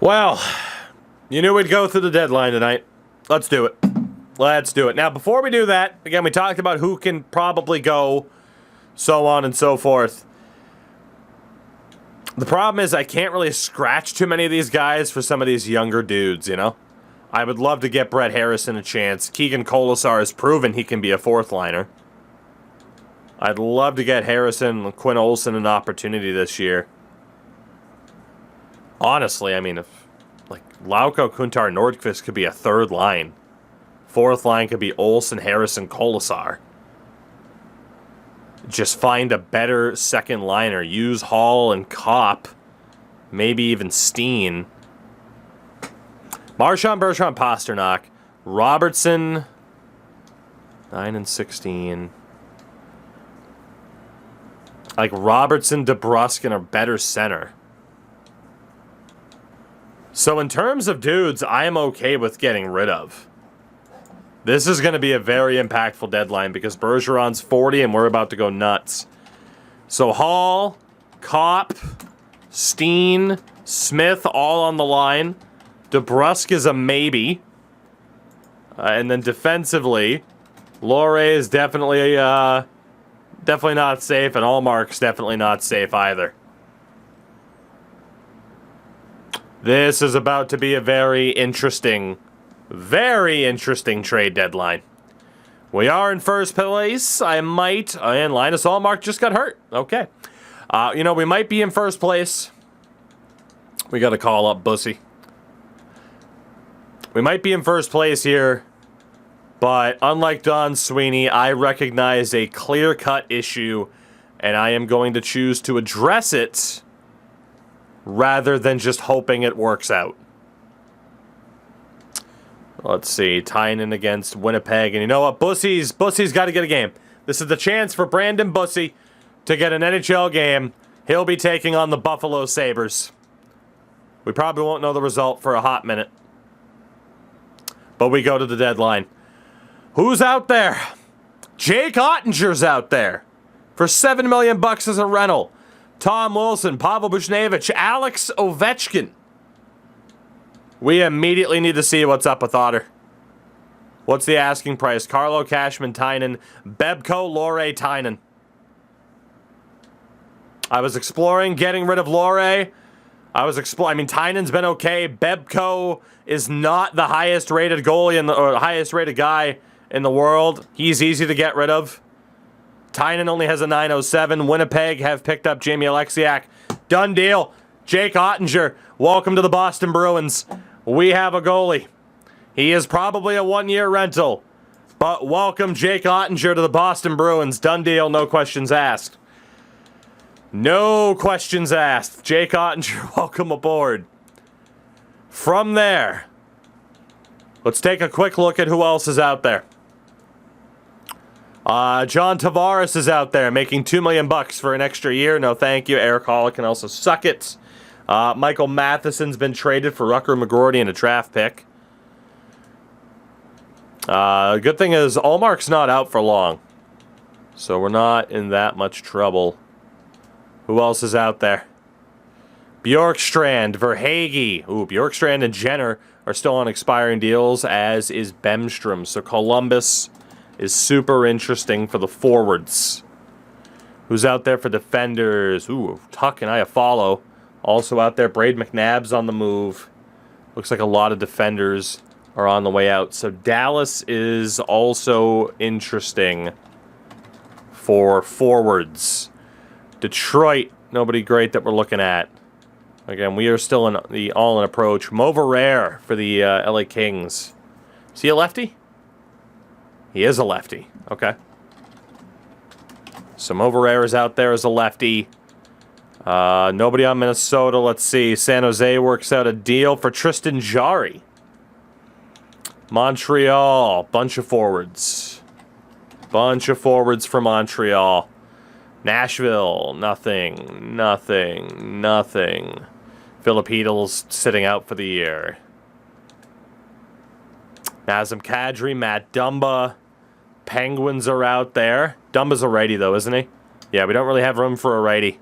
Well, you knew we'd go through the deadline tonight. Let's do it. Let's do it. Now, before we do that, again, we talked about who can probably go, so on and so forth. The problem is I can't really scratch too many of these guys for some of these younger dudes, you know? I would love to get Brett Harrison a chance. Keegan Colasar has proven he can be a fourth liner. I'd love to get Harrison and Quinn Olsen an opportunity this year. Honestly, I mean, if, like, Lauko, Kuntar, Nordqvist could be a third line. Fourth line could be Olsen, Harrison, Colasar. Just find a better second liner. Use Hall and Kopp. Maybe even Steen. Marchand, Bergeron, Pasternak. Robertson. 9 and 16. Like Robertson, DeBrusk, and a better center. So in terms of dudes, I am okay with getting rid of. This is going to be a very impactful deadline because Bergeron's 40 and we're about to go nuts. So Hall, Kopp, Steen, Smith, all on the line. DeBrusk is a maybe. And then defensively, Lohrei is definitely not safe, and Allmark's definitely not safe either. This is about to be a very interesting trade deadline. We are in first place. And Linus Allmark just got hurt. Okay. We might be in first place. We got to call up Bussy. We might be in first place here, but unlike Don Sweeney, I recognize a clear-cut issue, and I am going to choose to address it rather than just hoping it works out. Let's see, Tynan against Winnipeg, and you know what? Bussy's got to get a game. This is the chance for Brandon Bussy to get an NHL game. He'll be taking on the Buffalo Sabres. We probably won't know the result for a hot minute. But we go to the deadline. Who's out there? Jake Ottinger's out there for $7 million as a rental. Tom Wilson, Pavel Buchnevich, Alex Ovechkin. We immediately need to see what's up with Otter. What's the asking price? Carlo, Cashman, Tynan, Bebko, Lohrei, Tynan. I was exploring getting rid of Lohrei. Tynan's been okay. Bebko is not the highest rated goalie or highest rated guy in the world. He's easy to get rid of. Tynan only has a 907. Winnipeg have picked up Jamie Alexiak. Done deal. Jake Ottinger, welcome to the Boston Bruins. We have a goalie. He is probably a one-year rental. But welcome Jake Ottinger to the Boston Bruins. Done deal, no questions asked. No questions asked. Jake Ottinger, welcome aboard. From there, let's take a quick look at who else is out there. John Tavares is out there making $2 million for an extra year. No, thank you. Eric Hall can also suck it. Michael Matheson's been traded for Rucker McGroarty and a draft pick. Good thing is Allmark's not out for long, so we're not in that much trouble. Who else is out there? Bjorkstrand, Verhaeghe. Ooh, Bjorkstrand and Jenner are still on expiring deals, as is Bemstrom. So Columbus is super interesting for the forwards. Who's out there for defenders? Ooh, Tuck and Iafallo. Also out there, Braid McNabb's on the move. Looks like a lot of defenders are on the way out. So Dallas is also interesting for forwards. Detroit, nobody great that we're looking at. Again, we are still in the all-in approach. Moverare for the LA Kings. Is he a lefty? He is a lefty. Okay. So Moverare is out there as a lefty. Nobody on Minnesota. Let's see. San Jose works out a deal for Tristan Jarry. Montreal. Bunch of forwards. Bunch of forwards for Montreal. Nashville. Nothing. Filipino's sitting out for the year. Nazem Kadri, Matt Dumba. Penguins are out there. Dumba's a righty, though, isn't he? Yeah, we don't really have room for a righty.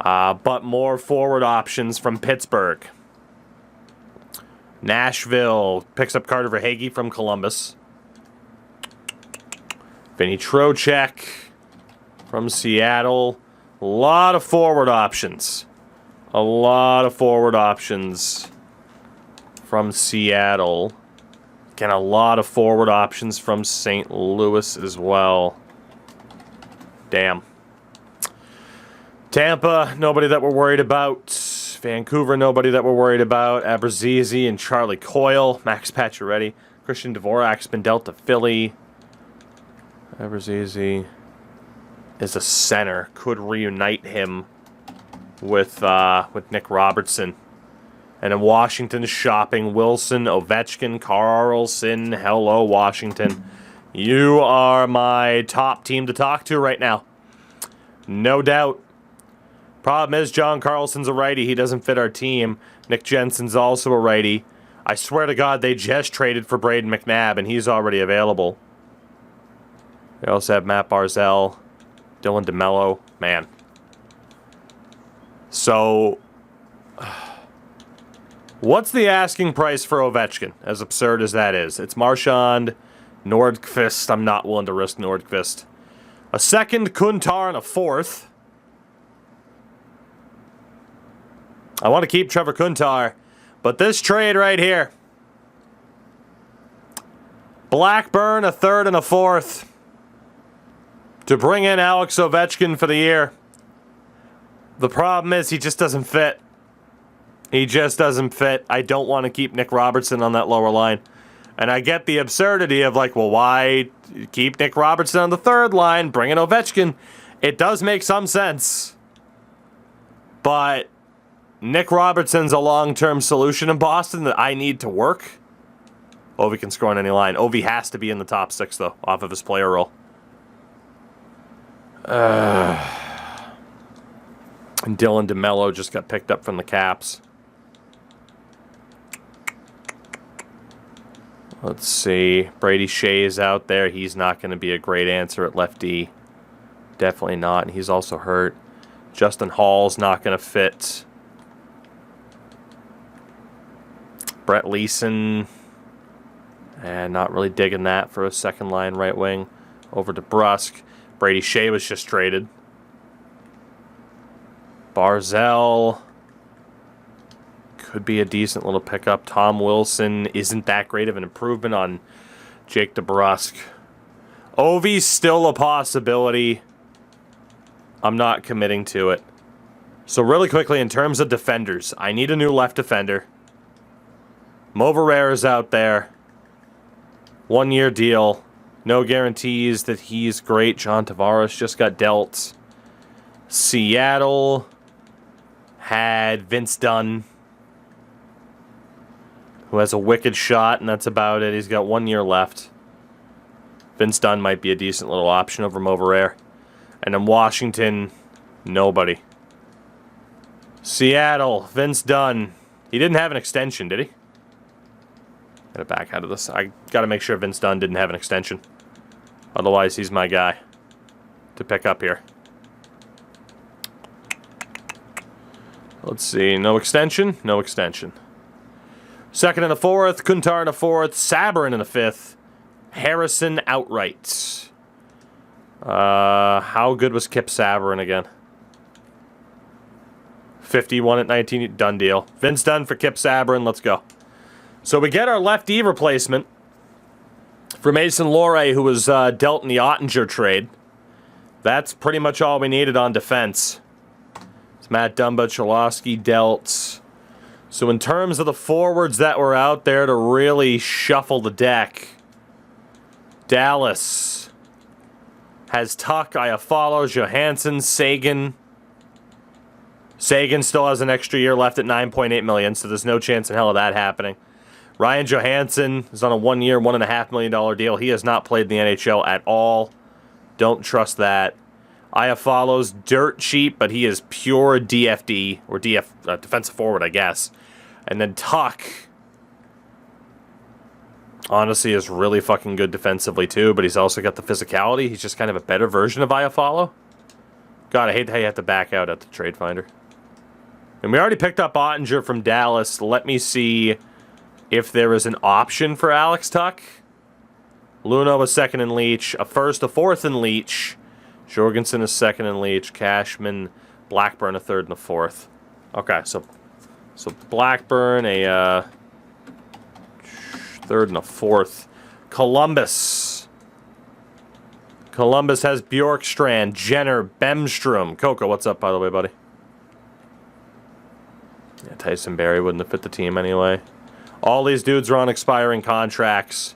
But more forward options from Pittsburgh. Nashville picks up Carter Verhaeghe from Columbus. Vinny Trocheck from Seattle. A lot of forward options. A lot of forward options from Seattle. Again, a lot of forward options from St. Louis as well. Damn. Tampa, nobody that we're worried about. Vancouver, nobody that we're worried about. Abruzzese and Charlie Coyle. Max Pacioretty. Christian Dvorak's been dealt to Philly. Abruzzese is a center. Could reunite him with Nick Robertson. And in Washington, shopping Wilson, Ovechkin, Carlson. Hello, Washington. You are my top team to talk to right now. No doubt. Problem is, John Carlson's a righty. He doesn't fit our team. Nick Jensen's also a righty. I swear to God, they just traded for Braden McNabb, and he's already available. They also have Matt Barzal, Dylan DeMello. Man. So, what's the asking price for Ovechkin, as absurd as that is? It's Marchand, Nordqvist. I'm not willing to risk Nordqvist. A second, Kuntar, and a fourth. I want to keep Trevor Kuntar, but this trade right here. Blackburn, a third and a fourth. To bring in Alex Ovechkin for the year. The problem is he just doesn't fit. He just doesn't fit. I don't want to keep Nick Robertson on that lower line. And I get the absurdity of like, well, why keep Nick Robertson on the third line, bring in Ovechkin? It does make some sense. But Nick Robertson's a long-term solution in Boston that I need to work. Ovi can score on any line. Ovi has to be in the top 6, though, off of his player role. And Dylan DeMello just got picked up from the Caps. Let's see. Brady Shea is out there. He's not going to be a great answer at lefty. Definitely not. And he's also hurt. Justin Hall's not going to fit. Brett Leeson. And not really digging that for a second line right wing. Over to Brusque. Brady Shea was just traded. Barzal could be a decent little pickup. Tom Wilson isn't that great of an improvement on Jake DeBrusk. Ovi's still a possibility. I'm not committing to it. So really quickly, in terms of defenders, I need a new left defender. Mo Verrera's out there. 1-year deal. No guarantees that he's great. John Tavares just got dealt. Seattle had Vince Dunn, who has a wicked shot, and that's about it. He's got 1 year left. Vince Dunn might be a decent little option over Mo Verrera. And in Washington, nobody. Seattle, Vince Dunn. He didn't have an extension, did he? Gotta back out of this. I gotta make sure Vince Dunn didn't have an extension. Otherwise, he's my guy to pick up here. Let's see. No extension? No extension. Second and a fourth. Kuntar in a fourth. Sabrin in a fifth. Harrison outright. How good was Kip Sabrin again? 51 at 19. Done deal. Vince Dunn for Kip Sabrin. Let's go. So we get our lefty replacement for Mason Lohrei, who was dealt in the Ottinger trade. That's pretty much all we needed on defense. It's Matt Dumba, Cholowski dealt. So in terms of the forwards that were out there to really shuffle the deck, Dallas has Tuck, Iafallo, Johansson, Sagan. Sagan still has an extra year left at $9.8 million, so there's no chance in hell of that happening. Ryan Johansson is on a 1 year, $1.5 million deal. He has not played in the NHL at all. Don't trust that. Iafallo's dirt cheap, but he is pure DFD, or defensive forward, I guess. And then Tuck, honestly, is really fucking good defensively too, but he's also got the physicality. He's just kind of a better version of Iafallo. God, I hate how you have to back out at the trade finder. And we already picked up Ottinger from Dallas. Let me see if there is an option for Alex Tuck. Luno a second in Leach, a first, a fourth in Leach. Jorgensen a second in Leach, Cashman, Blackburn a third and a fourth. Okay, so Blackburn a third and a fourth. Columbus. Columbus has Bjorkstrand, Jenner, Bemstrom. Coco, what's up, by the way, buddy? Yeah, Tyson Barrie wouldn't have fit the team anyway. All these dudes are on expiring contracts.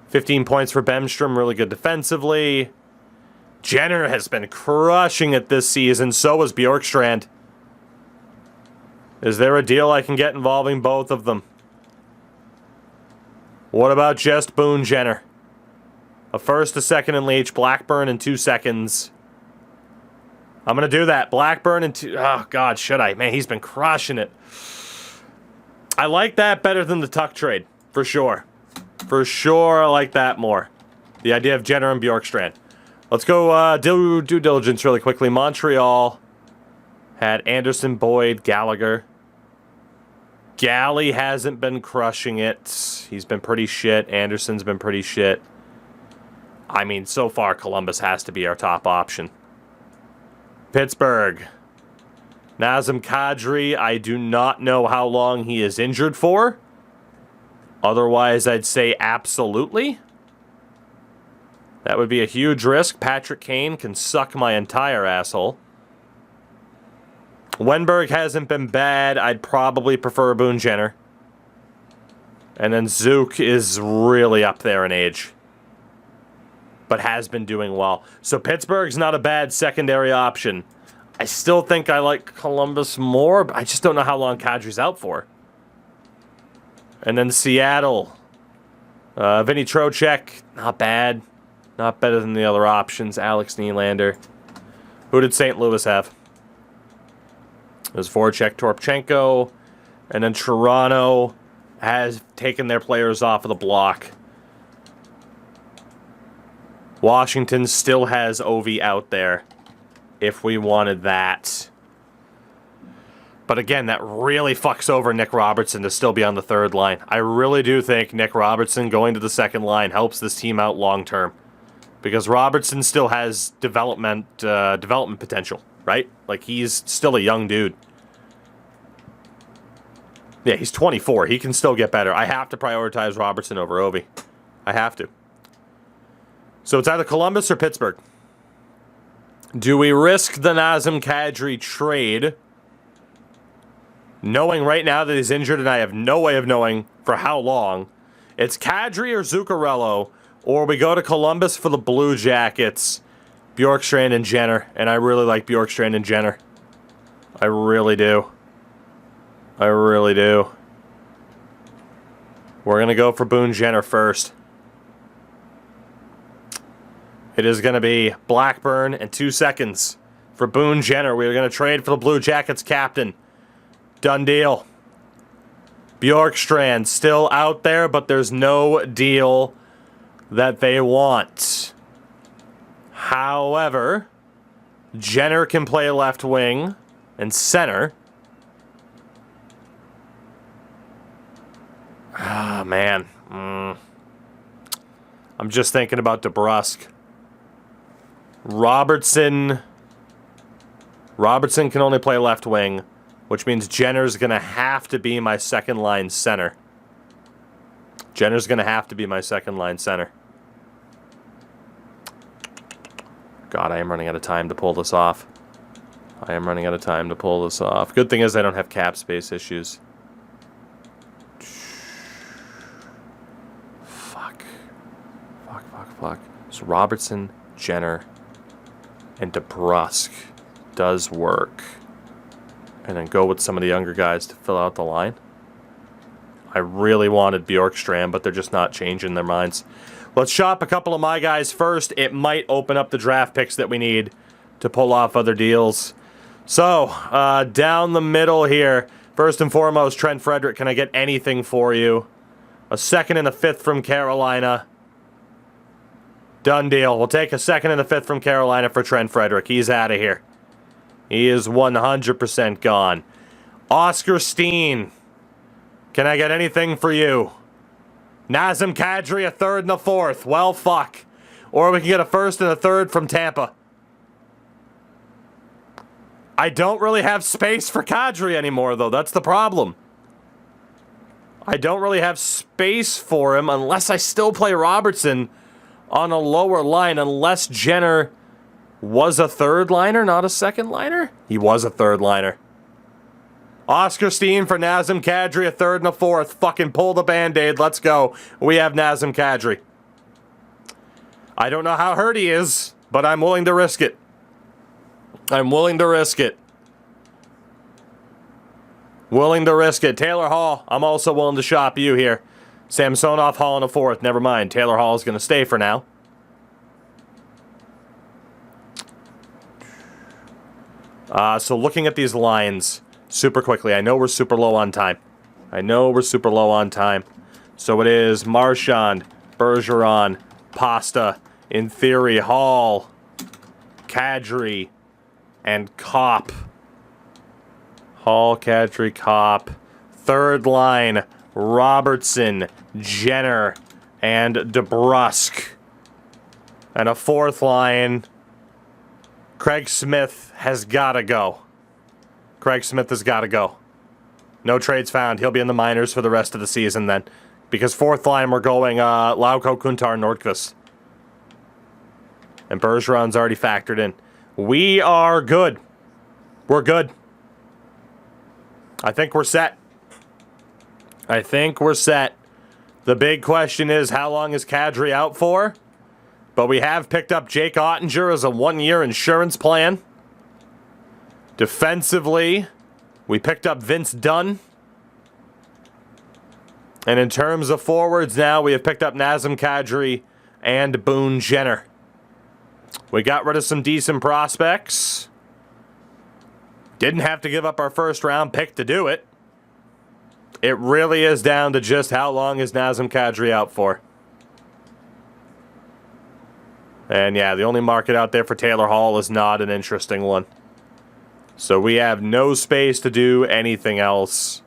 15 points for Bemstrom, really good defensively. Jenner has been crushing it this season, so is Bjorkstrand. Is there a deal I can get involving both of them? What about just Boone Jenner? A first, a second in Leach, Blackburn in 2 seconds. I'm going to do that. Blackburn in 2... Oh, God, should I? Man, he's been crushing it. I like that better than the Tuck trade, for sure. For sure, I like that more. The idea of Jenner and Bjorkstrand. Let's go do due diligence really quickly. Montreal had Anderson, Boyd, Gallagher. Galley hasn't been crushing it. He's been pretty shit. Anderson's been pretty shit. I mean, so far, Columbus has to be our top option. Pittsburgh. Nazem Kadri, I do not know how long he is injured for. Otherwise, I'd say absolutely. That would be a huge risk. Patrick Kane can suck my entire asshole. Wenberg hasn't been bad. I'd probably prefer Boone Jenner. And then Zook is really up there in age, but has been doing well. So Pittsburgh's not a bad secondary option. I still think I like Columbus more, but I just don't know how long Kadri's out for. And then Seattle. Vinny Trocheck, not bad. Not better than the other options. Alex Nylander. Who did St. Louis have? It was Voracek, Torpchenko. And then Toronto has taken their players off of the block. Washington still has Ovi out there if we wanted that. But again, that really fucks over Nick Robertson to still be on the third line. I really do think Nick Robertson going to the second line helps this team out long term. Because Robertson still has development potential, right? Like, he's still a young dude. Yeah, he's 24. He can still get better. I have to prioritize Robertson over Ovi. I have to. So it's either Columbus or Pittsburgh. Do we risk the Nazem Kadri trade, knowing right now that he's injured and I have no way of knowing for how long? It's Kadri or Zuccarello, or we go to Columbus for the Blue Jackets, Bjorkstrand and Jenner, and I really like Bjorkstrand and Jenner. I really do. I really do. We're going to go for Boone Jenner first. It is going to be Blackburn in 2 seconds for Boone Jenner. We're going to trade for the Blue Jackets captain. Done deal. Bjorkstrand still out there, but there's no deal that they want. However, Jenner can play left wing and center. Ah, man. I'm just thinking about DeBrusk. Robertson can only play left wing, which means Jenner's going to have to be my second line center. Jenner's going to have to be my second line center. God, I am running out of time to pull this off. I am running out of time to pull this off. Good thing is I don't have cap space issues. Fuck. So Robertson, Jenner, and DeBrusk does work. And then go with some of the younger guys to fill out the line. I really wanted Bjorkstrand, but they're just not changing their minds. Let's shop a couple of my guys first. It might open up the draft picks that we need to pull off other deals. So, down the middle here. First and foremost, Trent Frederick, can I get anything for you? A second and a fifth from Carolina. Done deal. We'll take a second and a fifth from Carolina for Trent Frederick. He's out of here. He is 100% gone. Oscar Steen. Can I get anything for you? Nazem Kadri, a third and a fourth. Well, fuck. Or we can get a first and a third from Tampa. I don't really have space for Kadri anymore, though. That's the problem. I don't really have space for him unless I still play Robertson on a lower line, unless Jenner was a third liner, not a second liner? He was a third liner. Oscar Steen for Nazem Kadri, a third and a fourth. Fucking pull the Band-Aid. Let's go. We have Nazem Kadri. I don't know how hurt he is, but I'm willing to risk it. I'm willing to risk it. Willing to risk it. Taylor Hall, I'm also willing to shop you here. Samsonov, Hall in a fourth. Never mind. Taylor Hall is going to stay for now. So looking at these lines super quickly. I know we're super low on time. So it is Marchand, Bergeron, Pasta, in theory, Hall, Kadri, and Kopp. Hall, Kadri, Kopp. Third line, Robertson, Jenner, and DeBrusk. And a fourth line, Craig Smith has got to go. No trades found. He'll be in the minors for the rest of the season then. Because fourth line, we're going Lauko, Kuntar, Nordqvist. And Bergeron's already factored in. We are good. We're good. I think we're set. The big question is, how long is Kadri out for? But we have picked up Jake Ottinger as a one-year insurance plan. Defensively, we picked up Vince Dunn. And in terms of forwards now, we have picked up Nazem Kadri and Boone Jenner. We got rid of some decent prospects. Didn't have to give up our first round pick to do it. It really is down to just how long is Nazem Kadri out for. And yeah, the only market out there for Taylor Hall is not an interesting one. So we have no space to do anything else.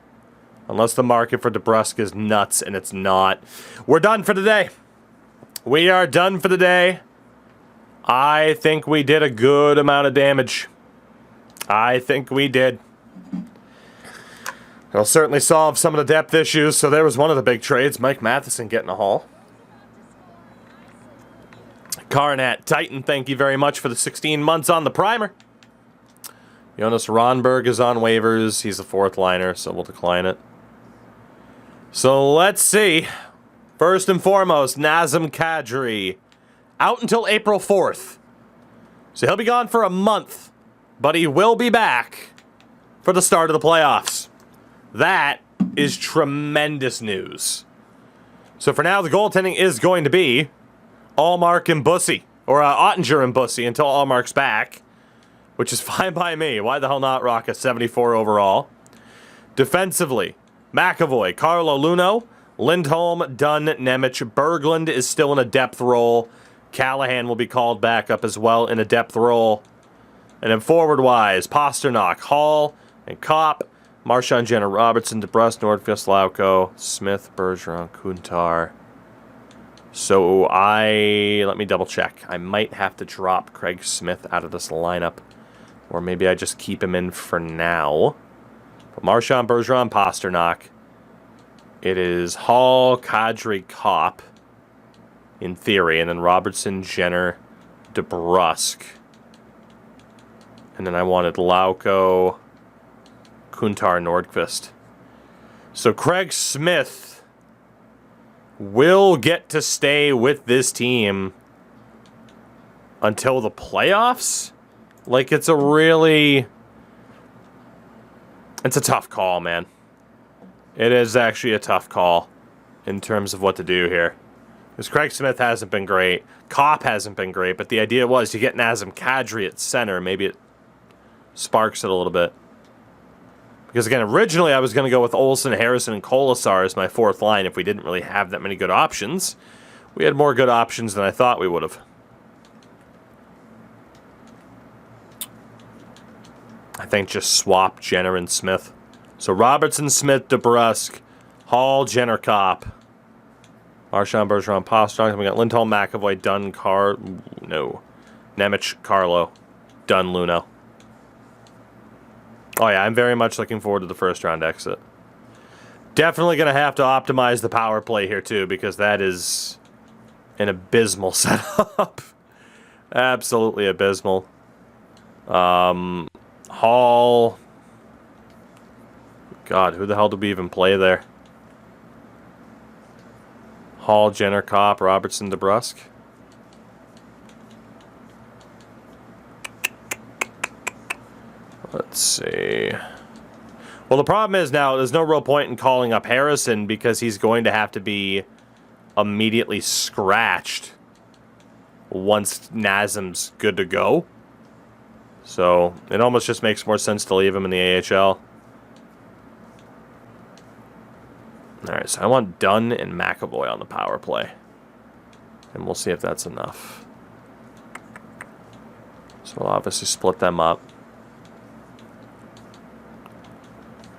Unless the market for DeBrusk is nuts, and it's not. We're done for today. We are done for the day. I think we did a good amount of damage. I think we did. It'll certainly solve some of the depth issues. So there was one of the big trades. Mike Matheson getting a haul. Carnat Titan, thank you very much for the 16 months on the primer. Jonas Ronberg is on waivers. He's a fourth liner, so we'll decline it. So let's see. First and foremost, Nazem Kadri. Out until April 4th. So he'll be gone for a month. But he will be back for the start of the playoffs. That is tremendous news. So for now, the goaltending is going to be Allmark and Bussy. Or Ottinger and Bussy until Allmark's back. Which is fine by me. Why the hell not rock a 74 overall? Defensively, McAvoy, Carlo Luno, Lindholm, Dunn, Nemec. Berglund is still in a depth role. Callahan will be called back up as well in a depth role. And then forward-wise, Pasternak, Hall, and Kopp. Marchand, Jenner, Robertson, DeBrusk, Nordqvist, Lauko, Smith, Bergeron, Kuntar. So let me double check. I might have to drop Craig Smith out of this lineup. Or maybe I just keep him in for now. But Marchand, Bergeron, Pasternak. It is Hall, Kadri, Kopp. In theory. And then Robertson, Jenner, DeBrusk. And then I wanted Lauko, Kuntar, Nordqvist. So Craig Smith will get to stay with this team until the playoffs? Like, it's a tough call, man. It is actually a tough call in terms of what to do here. Because Craig Smith hasn't been great. Kopp hasn't been great, but the idea was you get Nazem Kadri at center. Maybe it sparks it a little bit. Because, again, originally I was going to go with Olsen, Harrison, and Kolasar as my fourth line if we didn't really have that many good options. We had more good options than I thought we would have. I think just swap Jenner and Smith. So Robertson, Smith, DeBrusk, Hall, Jenner, Kopp. Marchand, Bergeron, Pastrnak. We got Lindholm, McAvoy, Dunn, Nemec, Carlo, Dunn, Luno. Oh yeah, I'm very much looking forward to the first round exit. Definitely going to have to optimize the power play here too, because that is an abysmal setup. Absolutely abysmal. Hall. God, who the hell did we even play there? Hall, Jenner, Kopp, Robertson, DeBrusk. Let's see. Well, the problem is now there's no real point in calling up Harrison because he's going to have to be immediately scratched once Nazem's good to go. So it almost just makes more sense to leave him in the AHL. All right, so I want Dunn and McAvoy on the power play. And we'll see if that's enough. So we'll obviously split them up.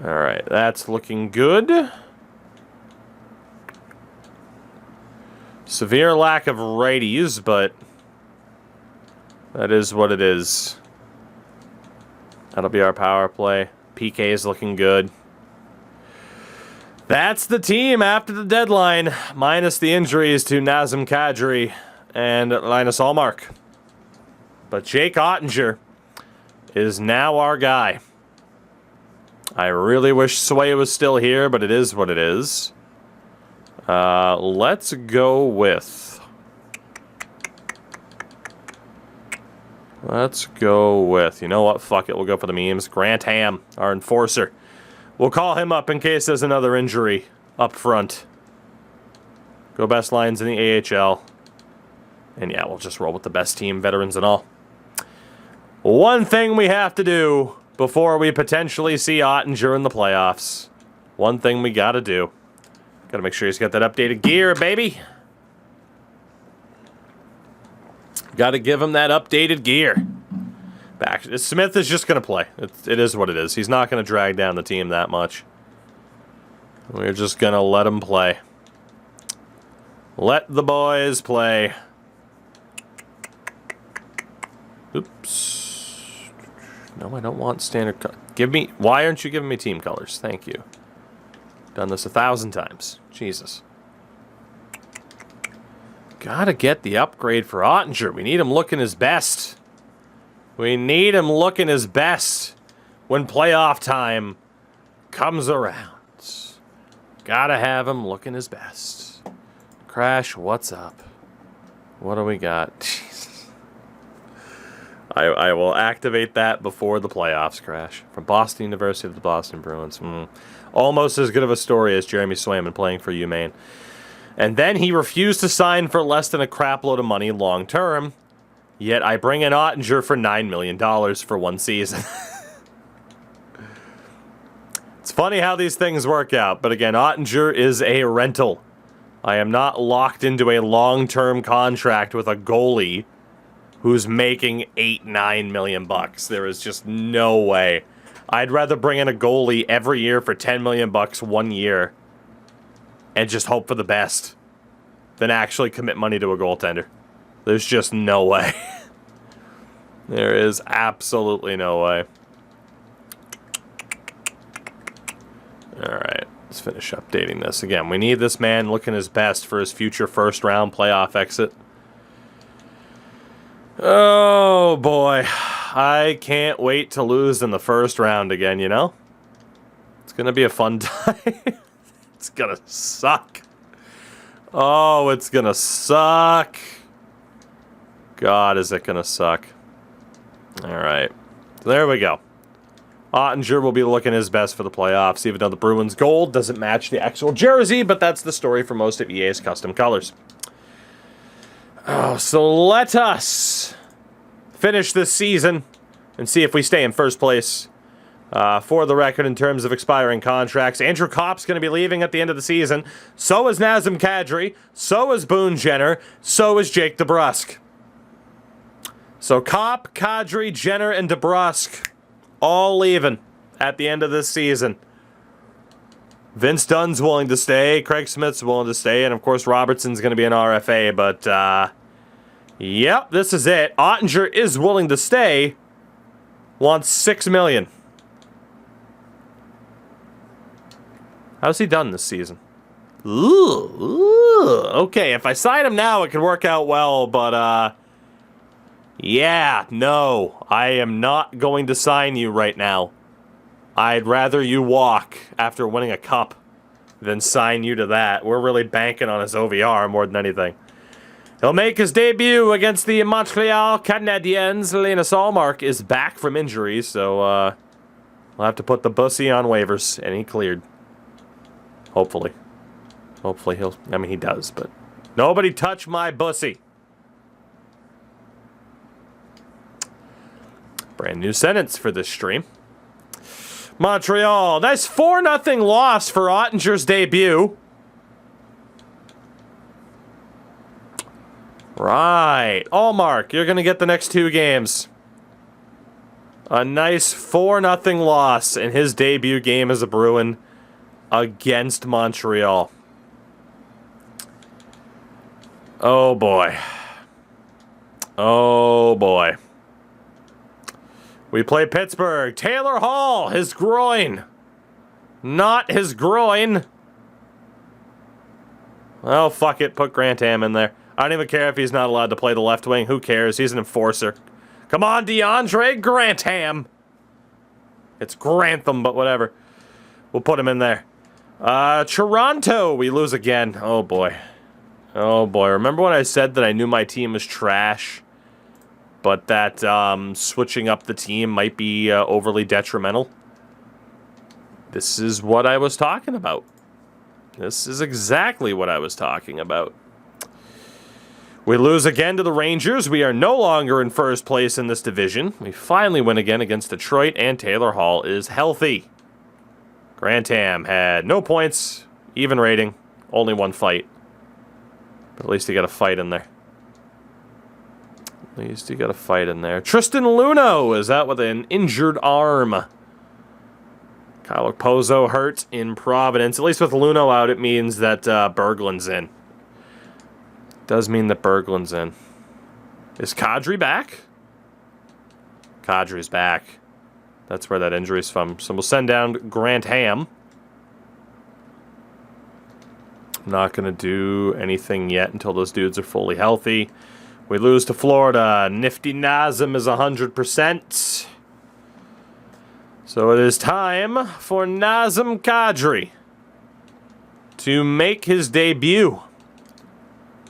All right, that's looking good. Severe lack of righties, but that is what it is. That'll be our power play. PK is looking good. That's the team after the deadline, minus the injuries to Nazem Kadri and Linus Ullmark. But Jake Ottinger is now our guy. I really wish Sway was still here, but it is what it is. Let's go with... You know what? Fuck it. We'll go for the memes. Grant Ham, our enforcer. We'll call him up in case there's another injury up front. Go best lines in the AHL. And yeah, we'll just roll with the best team, veterans and all. One thing we have to do before we potentially see Ottinger in the playoffs. One thing we gotta do. Gotta make sure he's got that updated gear, baby. Gotta give him that updated gear. Back. Smith is just going to play. It is what it is. He's not going to drag down the team that much. We're just going to let him play. Let the boys play. Oops. No, I don't want standard colors. Why aren't you giving me team colors? Thank you. Done this 1,000 times. Jesus. Gotta get the upgrade for Ottinger. We need him looking his best. We need him looking his best when playoff time comes around. Gotta have him looking his best. Crash, what's up? What do we got? Jesus. I will activate that before the playoffs, Crash. From Boston University to the Boston Bruins. Almost as good of a story as Jeremy Swayman playing for UMaine. And then he refused to sign for less than a crap load of money long term. Yet I bring in Ottinger for $9 million for one season. It's funny how these things work out. But again, Ottinger is a rental. I am not locked into a long-term contract with a goalie who's making $8-9 million bucks. There is just no way. I'd rather bring in a goalie every year for $10 million bucks 1 year and just hope for the best than actually commit money to a goaltender. There's just no way. There is absolutely no way. Alright, let's finish updating this. Again, we need this man looking his best for his future first-round playoff exit. Oh, boy. I can't wait to lose in the first round again, you know? It's going to be a fun time. It's going to suck. Oh, it's going to suck. God, is it going to suck. All right. There we go. Ottinger will be looking his best for the playoffs, even though the Bruins gold doesn't match the actual jersey, but that's the story for most of EA's custom colors. Oh, so let us finish this season and see if we stay in first place. For the record, in terms of expiring contracts, Andrew Kopp's going to be leaving at the end of the season. So is Nazem Kadri. So is Boone Jenner. So is Jake DeBrusk. So Kopp, Kadri, Jenner, and DeBrusk all leaving at the end of this season. Vince Dunn's willing to stay. Craig Smith's willing to stay. And, of course, Robertson's going to be an RFA. But, yep, this is it. Ottinger is willing to stay. Wants $6 million. How's he done this season? Ooh, okay, if I sign him now, it could work out well. But, yeah, no. I am not going to sign you right now. I'd rather you walk after winning a cup than sign you to that. We're really banking on his OVR more than anything. He'll make his debut against the Montreal Canadiens. Linus Ullmark is back from injury, so we'll have to put the bussy on waivers, and he cleared. Hopefully. Hopefully he'll... I mean, he does, but... Nobody touch my bussy. Brand new sentence for this stream. Montreal. Nice 4-0 loss for Ottinger's debut. Right. Ullmark, you're going to get the next 2 games. A nice 4-0 loss in his debut game as a Bruin against Montreal. Oh, boy. Oh, boy. We play Pittsburgh. Taylor Hall, his groin. Not his groin. Well, fuck it. Put Grantham in there. I don't even care if he's not allowed to play the left wing. Who cares? He's an enforcer. Come on, DeAndre Grantham. It's Grantham, but whatever. We'll put him in there. Toronto, we lose again. Oh, boy. Oh, boy. Remember when I said that I knew my team was trash? But that switching up the team might be overly detrimental. This is what I was talking about. This is exactly what I was talking about. We lose again to the Rangers. We are no longer in first place in this division. We finally win again against Detroit, and Taylor Hall is healthy. Grantham had no points, even rating, only 1 fight. But at least he got a fight in there. At least he got a fight in there. Tristan Luneau is out with an injured arm. Kyle Okposo hurt in Providence. At least with Luneau out, it means that Berglund's in. Does mean that Berglund's in. Is Kadri back? Kadri's back. That's where that injury's from. So we'll send down Grantham. Not going to do anything yet until those dudes are fully healthy. We lose to Florida. Nifty Nazem is 100%. So it is time for Nazem Kadri to make his debut.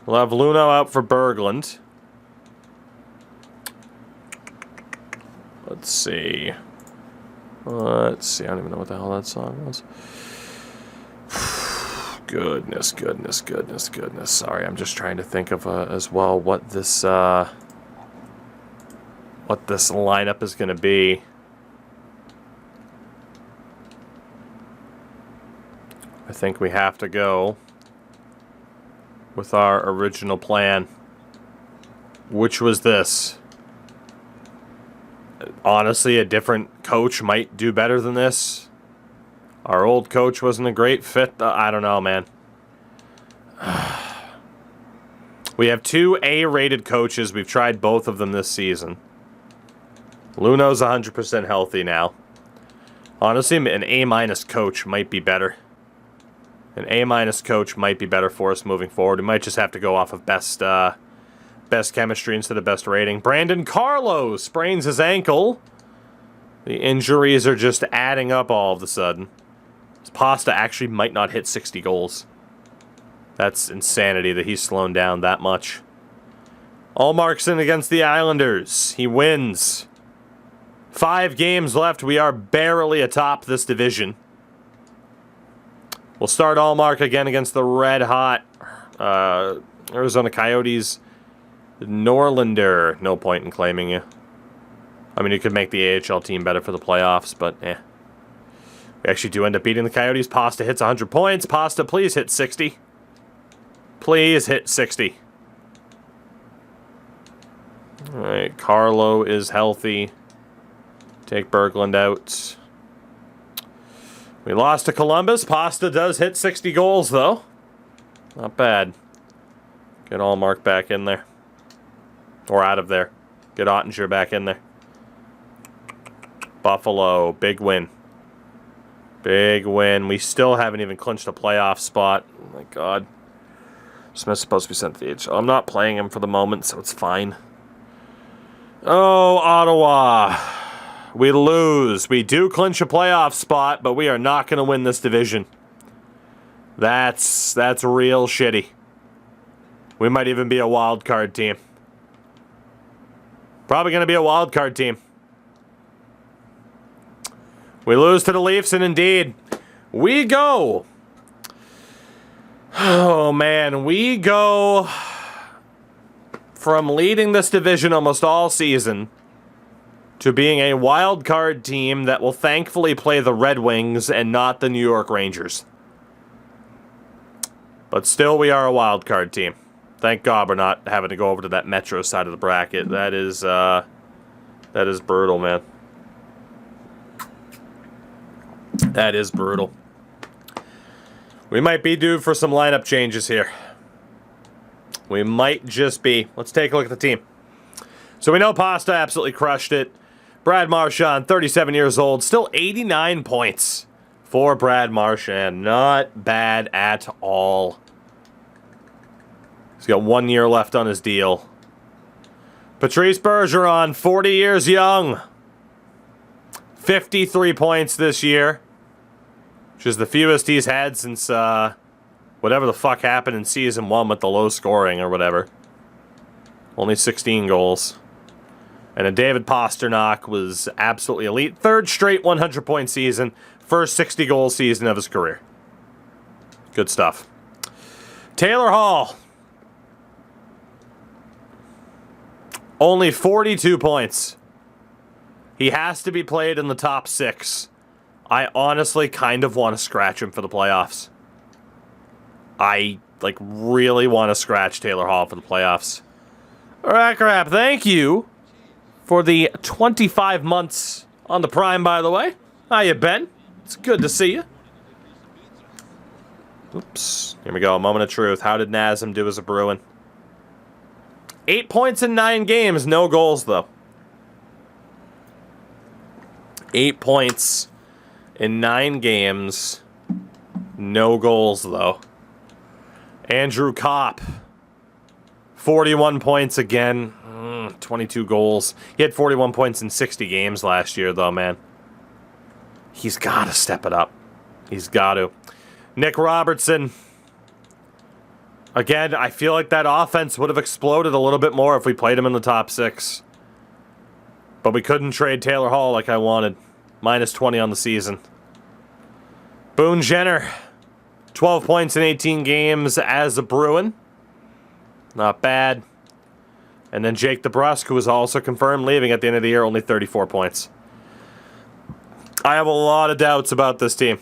We'll have Luneau out for Berglund. Let's see. Let's see. I don't even know what the hell that song was. Goodness, goodness, goodness, goodness. Sorry, I'm just trying to think of as well what this lineup is going to be. I think we have to go with our original plan, which was this. Honestly, a different coach might do better than this. Our old coach wasn't a great fit. I don't know, man. We have 2 A-rated coaches. We've tried both of them this season. Luno's 100% healthy now. Honestly, an A- coach might be better. An A- coach might be better for us moving forward. We might just have to go off of best chemistry instead of best rating. Brandon Carlo sprains his ankle. The injuries are just adding up all of a sudden. Pasta actually might not hit 60 goals. That's insanity that he's slowing down that much. Ullmark's in against the Islanders. He wins. 5 games left. We are barely atop this division. We'll start Ullmark again against the red-hot Arizona Coyotes. Norlander. No point in claiming you. I mean, you could make the AHL team better for the playoffs, but eh. We actually do end up beating the Coyotes. Pasta hits 100 points. Pasta, please hit 60. Please hit 60. All right, Carlo is healthy. Take Berglund out. We lost to Columbus. Pasta does hit 60 goals, though. Not bad. Get Allmark back in there. Or out of there. Get Ottinger back in there. Buffalo, big win. Big win. We still haven't even clinched a playoff spot. Oh my god. Smith's supposed to be sent to the HL. I'm not playing him for the moment, so it's fine. Oh, Ottawa. We lose. We do clinch a playoff spot, but we are not going to win this division. That's real shitty. We might even be a wild card team. Probably going to be a wild card team. We lose to the Leafs, and indeed, we go. Oh, man. We go from leading this division almost all season to being a wild card team that will thankfully play the Red Wings and not the New York Rangers. But still, we are a wild card team. Thank God we're not having to go over to that Metro side of the bracket. That is brutal, man. That is brutal. We might be due for some lineup changes here. We might just be. Let's take a look at the team. So we know Pasta absolutely crushed it. Brad Marchand, 37 years old, still 89 points for Brad Marchand. Not bad at all. He's got 1 year left on his deal. Patrice Bergeron, 40 years young. 53 points this year. Which is the fewest he's had since whatever the fuck happened in Season 1 with the low scoring or whatever. Only 16 goals. And a David Pastrnak was absolutely elite. Third straight 100-point season. First 60-goal season of his career. Good stuff. Taylor Hall. Only 42 points. He has to be played in the top 6. I honestly kind of want to scratch him for the playoffs. I, really want to scratch Taylor Hall for the playoffs. Alright, crap. Thank you for the 25 months on the Prime, by the way. How you been? It's good to see you. Oops. Here we go. A moment of truth. How did Nazem do as a Bruin? 8 points in 9 games. No goals, though. 8 points in 9 games. No goals, though. Andrew Kopp. 41 points again. 22 goals. He had 41 points in 60 games last year, though, man. He's got to step it up. He's got to. Nick Robertson. Again, I feel like that offense would have exploded a little bit more if we played him in the top 6. But we couldn't trade Taylor Hall like I wanted. Minus 20 on the season. Boone Jenner. 12 points in 18 games as a Bruin. Not bad. And then Jake DeBrusk, who was also confirmed leaving at the end of the year, only 34 points. I have a lot of doubts about this team.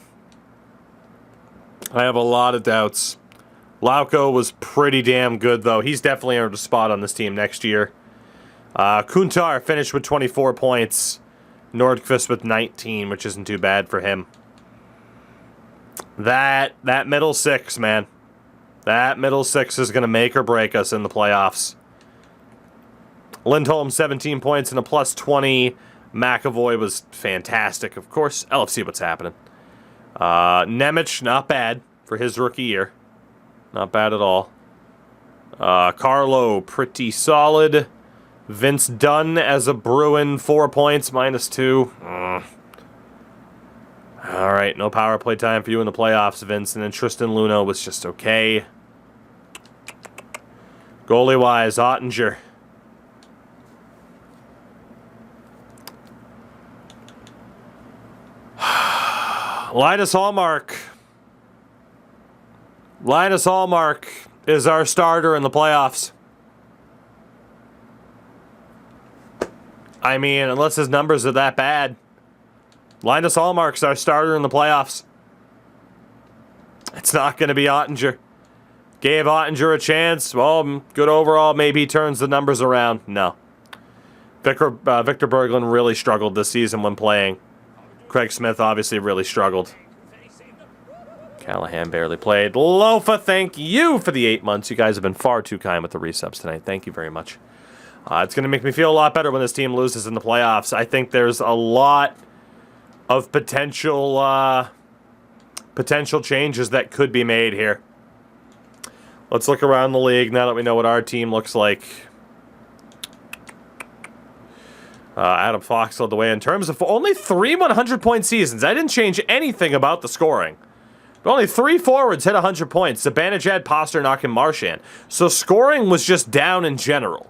I have a lot of doubts. Lauko was pretty damn good, though. He's definitely earned a spot on this team next year. Kuntar finished with 24 points. Nordqvist with 19, which isn't too bad for him. That middle 6, man. That middle 6 is going to make or break us in the playoffs. Lindholm, 17 points and a plus 20. McAvoy was fantastic. Of course, let's see what's happening. Nemec, not bad for his rookie year. Not bad at all. Carlo, pretty solid. Vince Dunn as a Bruin, 4 points, minus 2. All right, no power play time for you in the playoffs, Vince. And then Tristan Luneau was just okay. Goalie-wise, Ottinger. Linus Ullmark. Linus Ullmark is our starter in the playoffs. I mean, unless his numbers are that bad. Linus Ullmark's our starter in the playoffs. It's not going to be Ottinger. Gave Ottinger a chance. Well, good overall. Maybe he turns the numbers around. No. Victor Berglund really struggled this season when playing. Craig Smith obviously really struggled. Callahan barely played. Lofa, thank you for the 8 months. You guys have been far too kind with the resubs tonight. Thank you very much. It's going to make me feel a lot better when this team loses in the playoffs. I think there's a lot of potential changes that could be made here. Let's look around the league now that we know what our team looks like. Adam Fox led the way in terms of only 3 100-point seasons. I didn't change anything about the scoring. But only 3 forwards hit 100 points. Zibanejad, Pasternak, and Marchand. So scoring was just down in general.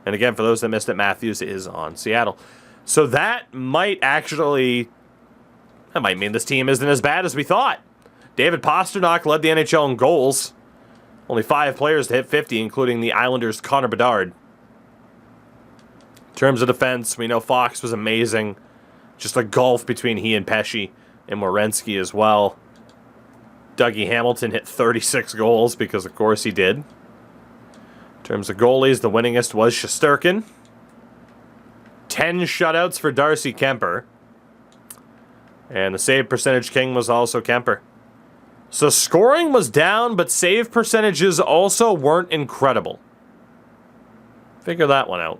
And again, for those that missed it, Matthews is on Seattle. So that might mean this team isn't as bad as we thought. David Pasternak led the NHL in goals. Only 5 players to hit 50, including the Islanders' Connor Bedard. In terms of defense, we know Fox was amazing. Just a gulf between he and Pesce and Werenski as well. Dougie Hamilton hit 36 goals because, of course, he did. In terms of goalies, the winningest was Shesterkin. 10 shutouts for Darcy Kemper. And the save percentage king was also Kemper. So scoring was down, but save percentages also weren't incredible. Figure that one out.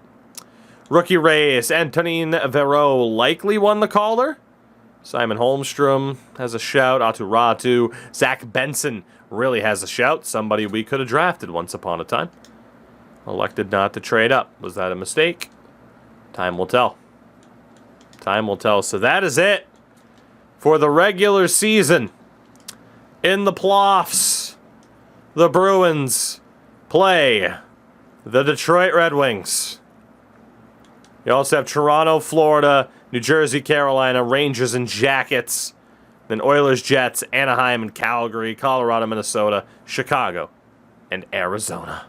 Rookie race, Antonin Vero likely won the Calder. Simon Holmstrom has a shout. Aturatu. Zach Benson really has a shout. Somebody we could have drafted once upon a time. Elected not to trade up. Was that a mistake? Time will tell. Time will tell. So that is it for the regular season. In the playoffs, the Bruins play the Detroit Red Wings. You also have Toronto, Florida, New Jersey, Carolina, Rangers, and Jackets. Then Oilers, Jets, Anaheim, and Calgary, Colorado, Minnesota, Chicago, and Arizona.